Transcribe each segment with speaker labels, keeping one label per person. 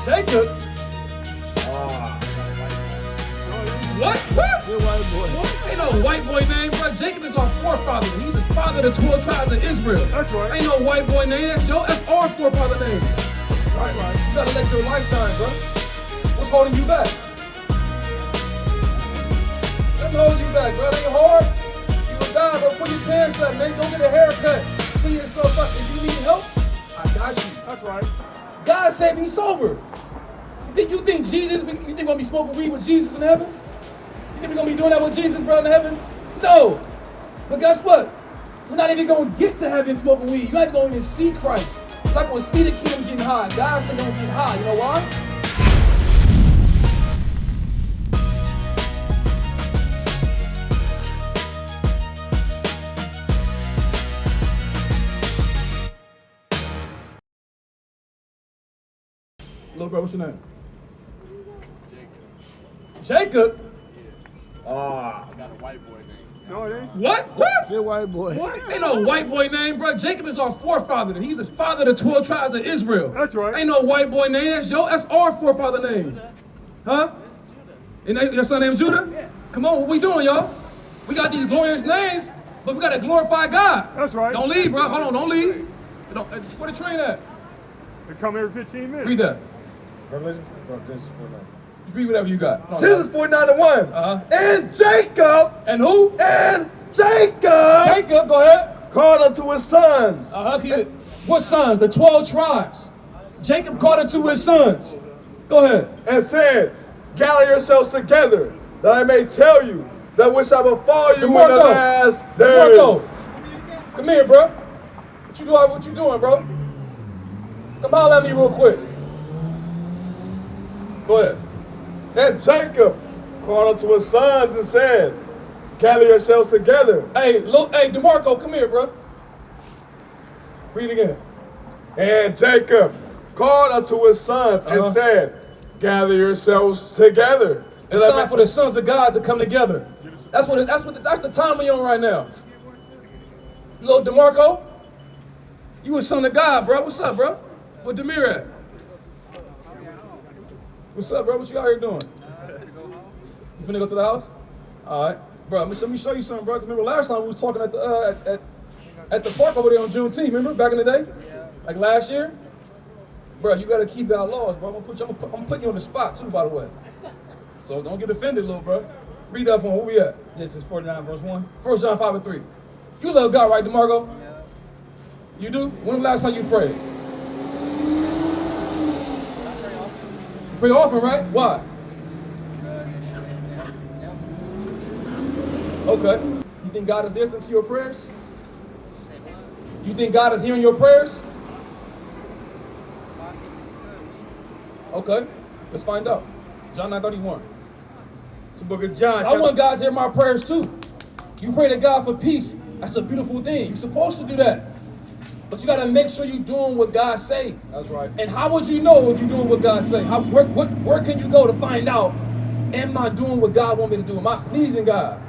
Speaker 1: Jacob? What? Ain't no white boy name, bro. Jacob is our forefather. He's the father of the 12 tribes of Israel.
Speaker 2: That's right.
Speaker 1: Ain't no white boy name. That's our forefather name.
Speaker 2: That's right.
Speaker 1: You gotta let your life shine, bro. What's holding you back? Nothing holding you back, bro. It ain't hard. You a guy, bro. Put your pants up, man. Go get a haircut. Clean yourself up. If you need help, I got you.
Speaker 2: That's right.
Speaker 1: God said be sober. You think Jesus, you think we're gonna be smoking weed with Jesus in heaven? You think we're gonna be doing that with Jesus, bro, in heaven? No. But guess what? We're not even gonna get to heaven smoking weed. You're not even gonna even see Christ. You're not gonna see the kingdom getting high. God said don't get high. You know why? Little bro, what's your name? Jacob?
Speaker 3: I got a white boy name.
Speaker 2: No, it ain't.
Speaker 1: What?
Speaker 3: Say white boy.
Speaker 1: What? Ain't no white boy name, bro. Jacob is our forefather. He's the father of the 12 tribes of Israel.
Speaker 2: That's right.
Speaker 1: Ain't no white boy name. That's our forefather name. Huh? And your son named Judah? Yeah. Come on, what we doing, y'all? We got these glorious names, but we got to glorify God.
Speaker 2: That's right.
Speaker 1: Don't leave, bro. Hold on, don't leave. Where the train at?
Speaker 2: They come every 15 minutes.
Speaker 1: Read that.
Speaker 3: Revelation? Genesis 49.
Speaker 1: Just read whatever you got.
Speaker 3: Genesis 49:1. And Jacob.
Speaker 1: And who?
Speaker 3: And Jacob.
Speaker 1: Jacob, go ahead.
Speaker 3: Called unto his sons.
Speaker 1: What sons? The 12 tribes. Jacob called unto his sons. Go ahead.
Speaker 3: And said, gather yourselves together, that I may tell you that which shall befall you in the last days.
Speaker 1: DeMarco, come here, bro. What you doing, bro? Come holler at me real quick. Go ahead.
Speaker 3: And Jacob called unto his sons and said, gather yourselves together.
Speaker 1: Hey, DeMarco, come here, bro. Read again.
Speaker 3: And Jacob called unto his sons and said, gather yourselves together.
Speaker 1: It's time for the sons of God to come together. That's the time we're on right now. Little DeMarco, you a son of God, bro. What's up, bro? Where Demir at? What's up, bro? What you out here doing? You finna go to the house? All right, bro. Let me show you something, bro. Remember last time we was talking at the park over there on Juneteenth. Remember back in the day, like last year, bro. You gotta keep our laws, bro. I'm putting you on the spot too, by the way. So don't get offended, little bro. Read that for me. Where we at?
Speaker 4: Genesis 49, verse 1.
Speaker 1: 1 John 5:3. You love God, right, DeMarco? Yeah. You do? When was the last time you prayed? Pray often, right? Why? Okay. You think God is listening to your prayers? You think God is hearing your prayers? Okay. Let's find out. John 9:31.
Speaker 4: It's the book of John.
Speaker 1: I want God to hear my prayers too. You pray to God for peace. That's a beautiful thing. You're supposed to do that. But you got to make sure you're doing what God say.
Speaker 4: That's right.
Speaker 1: And how would you know if you're doing what God say? Where can you go to find out, am I doing what God want me to do? Am I pleasing God?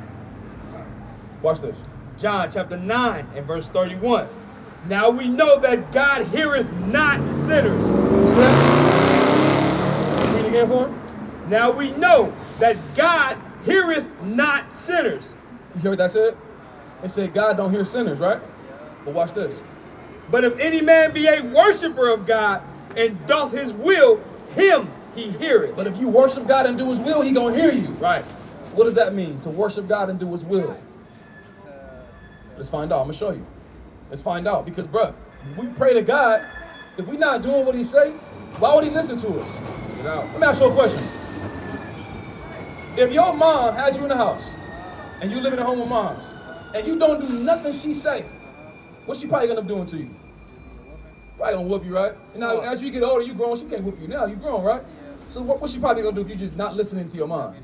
Speaker 1: Watch this.
Speaker 4: John chapter 9 and verse 31. Now we know that God heareth not sinners.
Speaker 1: See that? Read it again for him.
Speaker 4: Now we know that God heareth not sinners.
Speaker 1: You hear what that said? It said God don't hear sinners, right? But watch this.
Speaker 4: But if any man be a worshiper of God and doth his will, him he heareth.
Speaker 1: But if you worship God and do his will, he gonna hear you.
Speaker 4: Right.
Speaker 1: What does that mean, to worship God and do his will? Let's find out. I'm gonna show you. Let's find out. Because, bruh, we pray to God. If we're not doing what he say, why would he listen to us? Let me ask you a question. If your mom has you in the house and you live in a home with moms and you don't do nothing she say, what's she probably gonna be doing to you? Probably gonna whoop you, right? And now, as you get older, you grown, she can't whoop you now. You grown, right? So what's she probably gonna do if you're just not listening to your mom?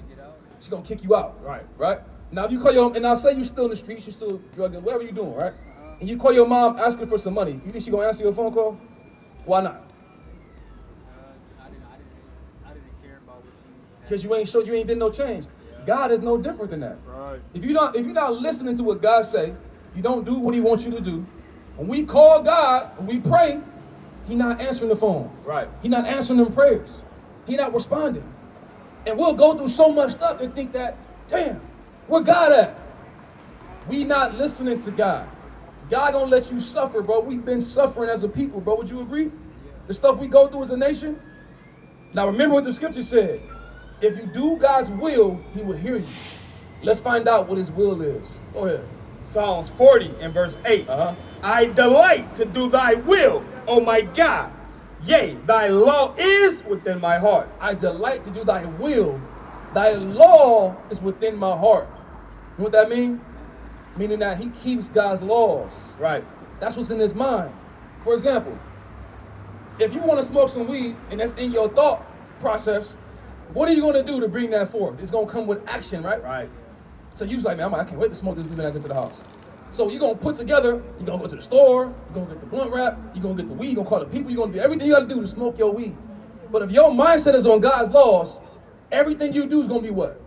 Speaker 1: She's gonna kick you out, right? Now if you call your, and now say you're still in the streets, you're still drugging, whatever you're doing, right? And you call your mom asking for some money, you think she gonna answer your phone call? Why not?
Speaker 5: I didn't care about what she.
Speaker 1: Because you ain't did no change. God is no different than that.
Speaker 2: Right.
Speaker 1: If you're not listening to what God say, you don't do what he wants you to do. When we call God and we pray, He not answering the phone.
Speaker 3: Right.
Speaker 1: He not answering them prayers. He not responding. And we'll go through so much stuff and think that, damn, where God at? We not listening to God. God gonna let you suffer, bro. We've been suffering as a people, bro. Would you agree? The stuff we go through as a nation. Now remember what the scripture said. If you do God's will, he will hear you. Let's find out what his will is. Go ahead.
Speaker 4: Psalms 40 and verse 8. I delight to do thy will, O my God. Yea, thy law is within my heart.
Speaker 1: I delight to do thy will. Thy law is within my heart. You know what that means? Meaning that he keeps God's laws.
Speaker 4: Right.
Speaker 1: That's what's in his mind. For example, if you want to smoke some weed and that's in your thought process, what are you going to do to bring that forth? It's going to come with action, right?
Speaker 4: Right.
Speaker 1: So you're like, man, I can't wait to smoke this weed when I get to the house. So you're going to put together, you're going to go to the store, you're going to get the blunt wrap, you're going to get the weed, you're going to call the people, you're going to do everything you got to do to smoke your weed. But if your mindset is on God's laws, everything you do is going to be what?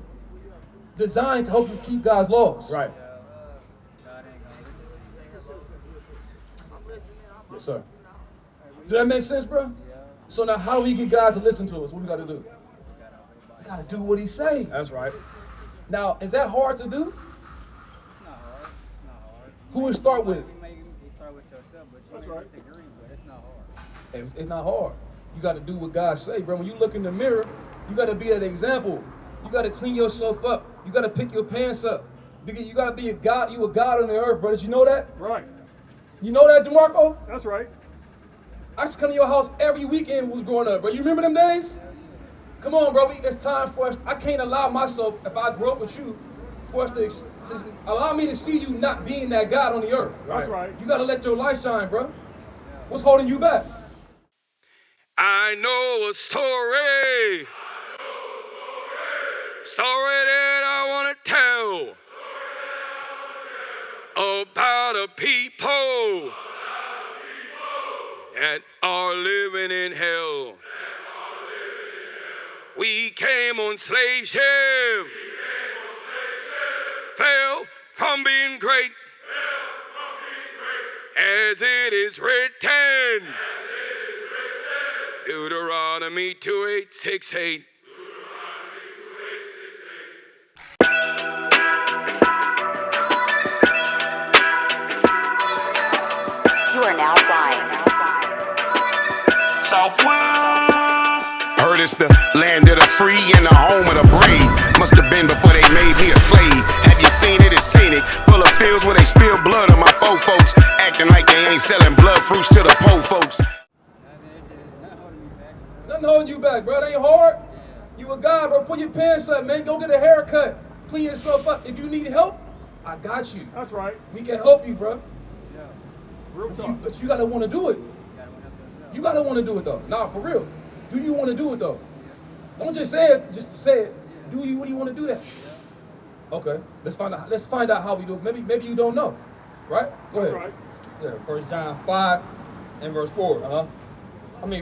Speaker 1: Designed to help you keep God's laws.
Speaker 4: Right.
Speaker 1: Yes, sir. Do that make sense, bro? So now how do we get God to listen to us? What we got to do? We got to do what he say.
Speaker 4: That's right.
Speaker 1: Now, is that hard to do?
Speaker 5: It's not hard. It's not hard.
Speaker 1: Who would start with?
Speaker 5: You start with yourself, but you
Speaker 2: That's
Speaker 5: may
Speaker 2: right.
Speaker 5: disagree, but it's not hard.
Speaker 1: And it's not hard. You got to do what God say, bro. When you look in the mirror, you got to be an example. You got to clean yourself up. You got to pick your pants up. Because you got to be a God. You a God on the earth, bro. Did you know that?
Speaker 2: Right.
Speaker 1: You know that, DeMarco?
Speaker 2: That's right.
Speaker 1: I used to come to your house every weekend when I was growing up, bro. You remember them days? Come on, bro. It's time for us. I can't allow myself, if I grew up with you, for us to allow me to see you not being that God on the earth.
Speaker 2: That's right.
Speaker 1: You got to let your light shine, bro. What's holding you back?
Speaker 6: I know a story. Story that I want to tell. About a people that are living in hell. We came on slave ship. Fell from being great. As it is written. Deuteronomy 28:6-8.
Speaker 7: You are now flying.
Speaker 6: Southwest. Heard it's the land of the free and the home of the brave. Must have been before they made me a slave. Have you seen it? It's scenic. Full of fields where they spill blood on my folk folks. Acting like they ain't selling blood fruits to the po folks.
Speaker 1: Nothing holding you back, bro. It ain't hard. You a God, bro. Put your pants up, man. Go get a haircut. Clean yourself up. If you need help, I got you.
Speaker 2: That's right.
Speaker 1: We can help you, bro.
Speaker 2: Real talk.
Speaker 1: But you gotta want to do it. You gotta want to do it though. Nah, for real. Do you want to do it though? Don't just say it. Just say it. Do you? What do you want to do that? Okay. Let's find out how we do it. Maybe you don't know, right? Go ahead.
Speaker 2: That's right.
Speaker 4: Yeah, 1 John 5 and verse 4.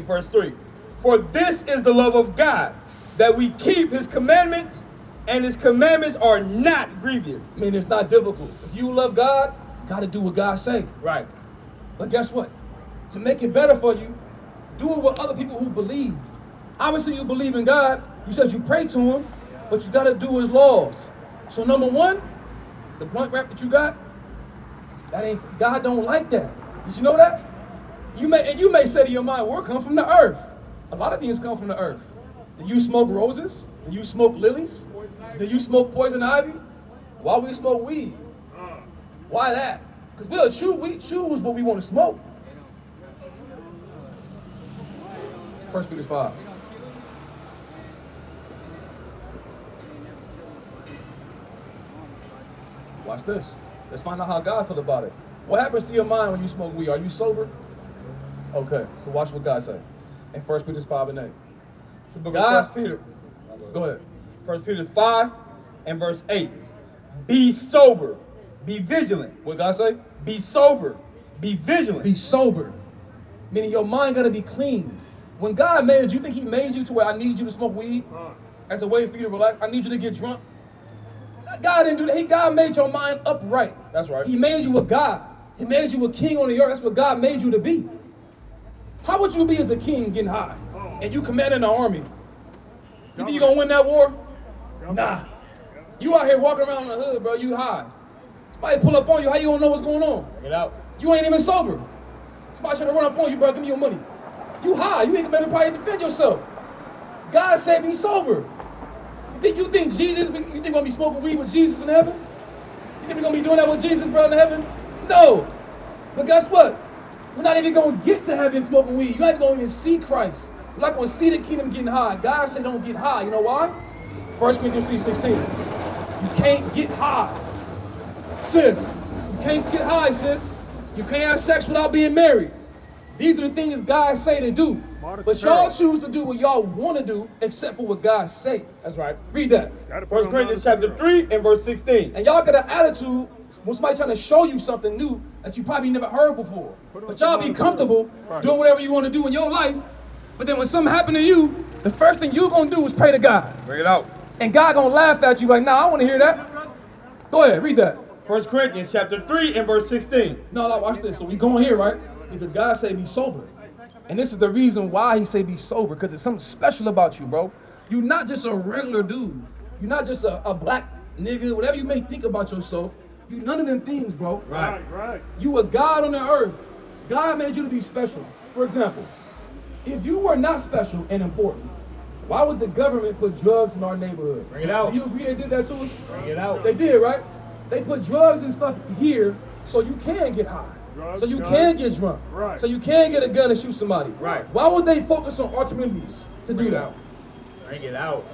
Speaker 4: Verse 3. For this is the love of God, that we keep his commandments, and his commandments are not grievous.
Speaker 1: I mean, it's not difficult. If you love God, you gotta do what God say.
Speaker 4: Right.
Speaker 1: But guess what? To make it better for you, do it with other people who believe. Obviously, you believe in God. You said you pray to him, but you gotta do his laws. So number one, the blunt wrap that you got, that ain't, God don't like that. Did you know that? You may say to your mind, well, it comes from the earth. A lot of things come from the earth. Do you smoke roses? Do you smoke lilies? Do you smoke poison ivy? Why we smoke weed? Why that? Because we'll choose what we want to smoke. 1 Peter 5. Watch this. Let's find out how God feels about it. What happens to your mind when you smoke weed? Are you sober? Okay, so watch what God says in 1 Peter 5 and 8.
Speaker 4: So book
Speaker 1: God-
Speaker 4: of 1 Peter.
Speaker 1: Go ahead.
Speaker 4: 1 Peter 5 and verse 8. Be sober. Be vigilant.
Speaker 1: What God say?
Speaker 4: Be sober. Be vigilant.
Speaker 1: Be sober. Meaning your mind got to be clean. When God made you, think he made you to where I need you to smoke weed as a way for you to relax? I need you to get drunk? God didn't do that. God made your mind upright.
Speaker 4: That's right.
Speaker 1: He made you a God. He made you a king on the earth. That's what God made you to be. How would you be as a king getting high and you commanding an army? You think you're gonna win that war? Nah. You out here walking around in the hood, bro, you high. Somebody pull up on you, how you gonna know what's going on?
Speaker 4: Get out.
Speaker 1: You ain't even sober. Somebody trying to run up on you, bro, give me your money. You high, you ain't gonna probably defend yourself. God said be sober. You think Jesus, you think we're gonna be smoking weed with Jesus in heaven? You think we're gonna be doing that with Jesus, bro, in heaven? No. But guess what? We're not even gonna get to heaven smoking weed. You're not even gonna even see Christ. You're not gonna see the kingdom getting high. God said don't get high. You know why? 1 Corinthians 3:16. You can't get high. Sis, you can't get high, sis. You can't have sex without being married. These are the things God say to do. But y'all choose to do what y'all want to do, except for what God say.
Speaker 4: That's right.
Speaker 1: Read that.
Speaker 4: 1 Corinthians chapter 3 and verse 16.
Speaker 1: And y'all got an attitude when somebody trying to show you something new that you probably never heard before. But y'all be comfortable doing whatever you want to do in your life. But then when something happen to you, the first thing you gonna do is pray to God.
Speaker 4: Bring it out.
Speaker 1: And God gonna laugh at you like, nah, I want to hear that. Go ahead, read that.
Speaker 4: 1 Corinthians chapter 3 and verse 16.
Speaker 1: No, watch this. So we going here, right? Because God say be sober. And this is the reason why he say be sober, because there's something special about you, bro. You're not just a regular dude. You're not just a black nigga, whatever you may think about yourself. You none of them things, bro.
Speaker 4: Right.
Speaker 1: You a God on the earth. God made you to be special. For example, if you were not special and important, why would the government put drugs in our neighborhood?
Speaker 4: Bring it out.
Speaker 1: Do you agree they did that to us?
Speaker 4: Bring it out.
Speaker 1: They did, right? They put drugs and stuff here so you can get high.
Speaker 3: Drugs,
Speaker 1: so you
Speaker 3: guns.
Speaker 1: can get drunk.
Speaker 3: Right.
Speaker 1: So you can get a gun and shoot somebody.
Speaker 4: Right.
Speaker 1: Why would they focus on our communities to do that?
Speaker 4: Bring it out.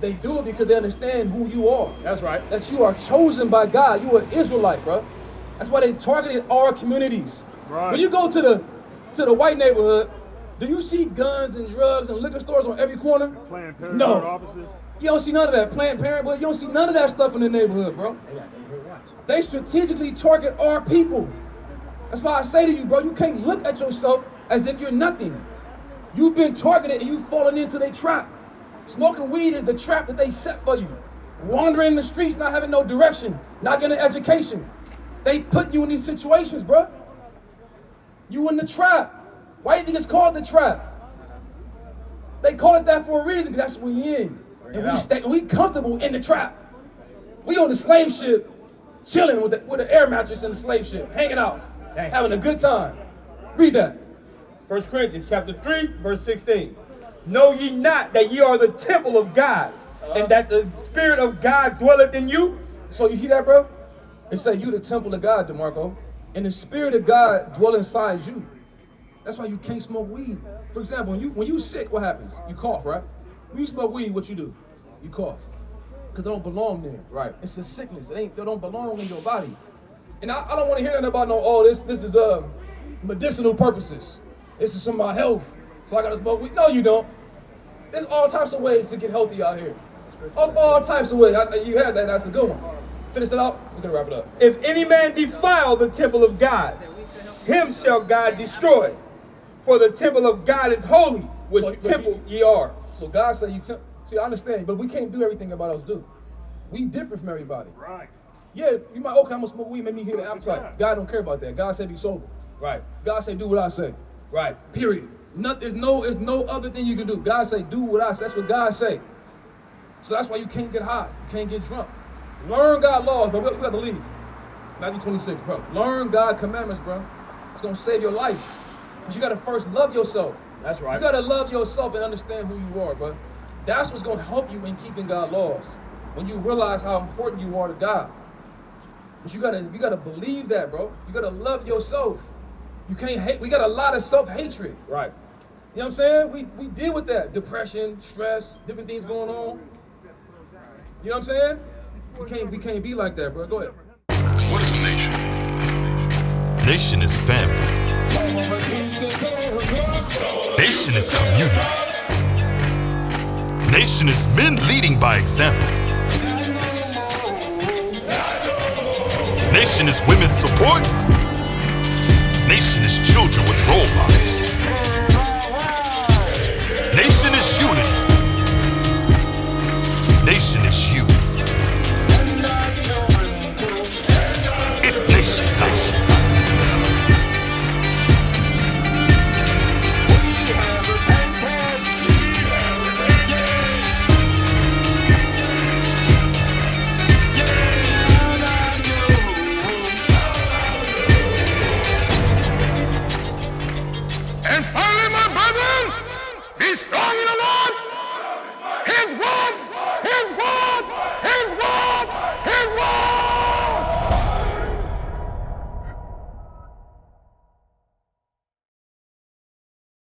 Speaker 1: They do it because they understand who you are.
Speaker 4: That's right.
Speaker 1: That you are chosen by God. You are an Israelite, bro. That's why they targeted our communities.
Speaker 3: Right.
Speaker 1: When you go to the white neighborhood, do you see guns and drugs and liquor stores on every corner?
Speaker 3: Planned Parenthood
Speaker 1: No.
Speaker 3: offices.
Speaker 1: You don't see none of that. Planned Parenthood, you don't see none of that stuff in the neighborhood, bro. They strategically target our people. That's why I say to you, bro, you can't look at yourself as if you're nothing. You've been targeted and you've fallen into their trap. Smoking weed is the trap that they set for you. Wandering in the streets, not having no direction, not getting an education. They put you in these situations, bro. You in the trap. Why do you think it's called the trap? They call it that for a reason, because that's what we in. And we comfortable in the trap. We on the slave ship, chilling with the air mattress in the slave ship, hanging out, having a good time. Read that.
Speaker 4: 1 Corinthians chapter 3, verse 16. Know ye not that ye are the temple of God, and that the Spirit of God dwelleth in you?
Speaker 1: So you hear that, bro? It say you the temple of God, DeMarco, and the Spirit of God dwell inside you. That's why you can't smoke weed. For example, when you sick, what happens? You cough, right? When you smoke weed, what you do? You cough. Because they don't belong there. Right. It's a sickness. They don't belong in your body. And I don't want to hear nothing about this is medicinal purposes. This is for my health. So I gotta smoke weed. No, you don't. There's all types of ways to get healthy out here. All types of ways. You had that, that's a good one. Finish it out, we're gonna wrap it up.
Speaker 4: If any man defile the temple of God, him shall God destroy. For the temple of God is holy, which temple ye are.
Speaker 1: So God said see, I understand, but we can't do everything everybody else do. We different from everybody.
Speaker 3: Right.
Speaker 1: Yeah, you might, okay, I'm gonna smoke weed, make me hear the appetite. God don't care about that. God said be sober.
Speaker 4: Right.
Speaker 1: God said do what I say.
Speaker 4: Right.
Speaker 1: Period. There's no other thing you can do. God say do what I say. That's what God say. So that's why you can't get high. You can't get drunk. Learn God's laws, bro. We got to leave. Matthew 26, bro. Learn God's commandments, bro. It's gonna save your life. But you gotta first love yourself.
Speaker 4: That's right.
Speaker 1: You gotta love yourself and understand who you are, bro. That's what's gonna help you in keeping God's laws. When you realize how important you are to God. But you gotta believe that, bro. You gotta love yourself. You can't hate. We got a lot of self-hatred.
Speaker 4: Right.
Speaker 1: You know what I'm saying? We deal with that. Depression, stress, different things going on. You know what I'm saying? We can't be like that, bro. Go ahead.
Speaker 8: What is a nation? Nation is family. Nation is community. Nation is men leading by example. Nation is women's support. Nation is children with role models.